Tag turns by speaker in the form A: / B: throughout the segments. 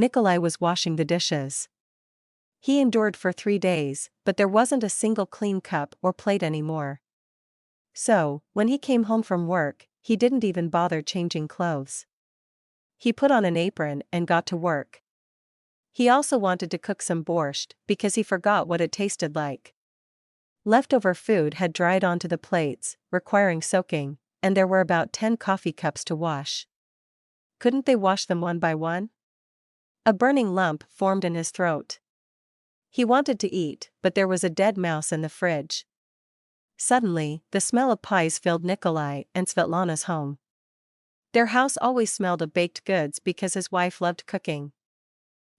A: Nikolai was washing the dishes. He endured for 3 days, but there wasn't a single clean cup or plate anymore. So, when he came home from work, he didn't even bother changing clothes. He put on an apron and got to work. He also wanted to cook some borscht because he forgot what it tasted like. Leftover food had dried onto the plates, requiring soaking, and there were about 10 coffee cups to wash. Couldn't they wash them one by one? A burning lump formed in his throat. He wanted to eat, but there was a dead mouse in the fridge. Suddenly, the smell of pies filled Nikolai and Svetlana's home. Their house always smelled of baked goods because his wife loved cooking.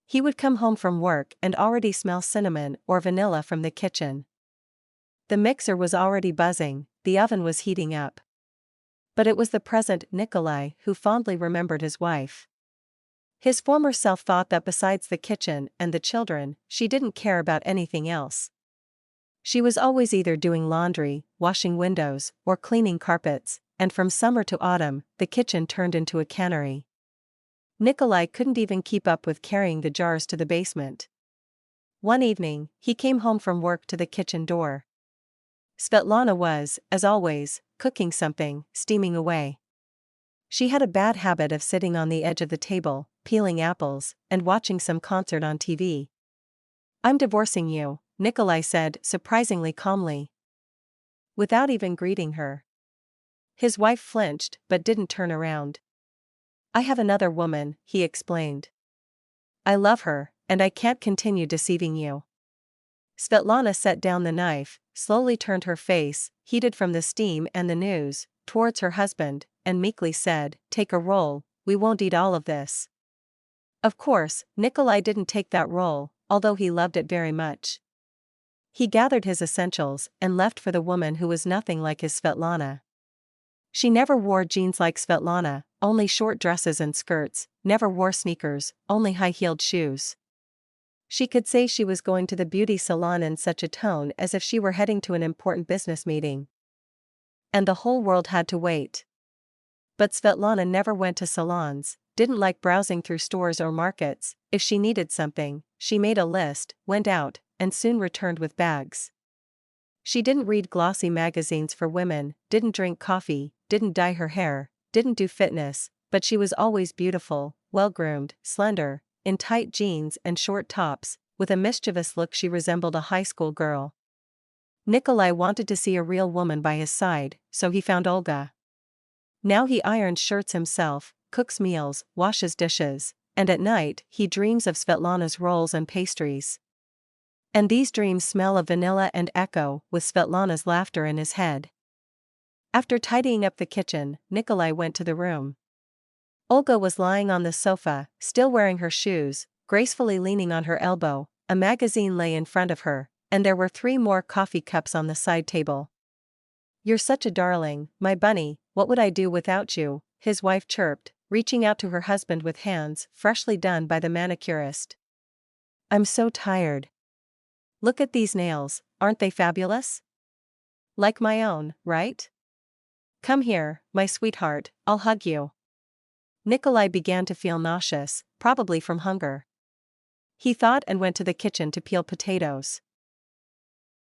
A: He would come home from work and already smell cinnamon or vanilla from the kitchen. The mixer was already buzzing, the oven was heating up. But it was the present Nikolai who fondly remembered his wife. His former self thought that besides the kitchen and the children, she didn't care about anything else. She was always either doing laundry, washing windows, or cleaning carpets, and from summer to autumn, the kitchen turned into a cannery. Nikolai couldn't even keep up with carrying the jars to the basement. One evening, he came home from work to the kitchen door. Svetlana was, as always, cooking something, steaming away. She had a bad habit of sitting on the edge of the table, peeling apples, and watching some concert on TV. "I'm divorcing you," Nikolai said surprisingly calmly. Without even greeting her. His wife flinched but didn't turn around. "I have another woman," he explained. "I love her, and I can't continue deceiving you." Svetlana set down the knife, slowly turned her face, heated from the steam and the news, towards her husband, and meekly said, "Take a roll, we won't eat all of this." Of course, Nikolai didn't take that roll, although he loved it very much. He gathered his essentials and left for the woman who was nothing like his Svetlana. She never wore jeans like Svetlana, only short dresses and skirts, never wore sneakers, only high-heeled shoes. She could say she was going to the beauty salon in such a tone as if she were heading to an important business meeting. And the whole world had to wait. But Svetlana never went to salons, didn't like browsing through stores or markets. If she needed something, she made a list, went out, and soon returned with bags. She didn't read glossy magazines for women, didn't drink coffee, didn't dye her hair, didn't do fitness, but she was always beautiful, well-groomed, slender, in tight jeans and short tops, with a mischievous look. She resembled a high school girl. Nikolai wanted to see a real woman by his side, so he found Olga. Now he irons shirts himself, cooks meals, washes dishes, and at night he dreams of Svetlana's rolls and pastries. And these dreams smell of vanilla and echo with Svetlana's laughter in his head. After tidying up the kitchen, Nikolai went to the room. Olga was lying on the sofa, still wearing her shoes, gracefully leaning on her elbow. A magazine lay in front of her, and there were 3 more coffee cups on the side table. "You're such a darling, my bunny, what would I do without you?" his wife chirped, reaching out to her husband with hands freshly done by the manicurist. "I'm so tired. Look at these nails, aren't they fabulous? Like my own, right? Come here, my sweetheart, I'll hug you." Nikolai began to feel nauseous, probably from hunger. He thought and went to the kitchen to peel potatoes.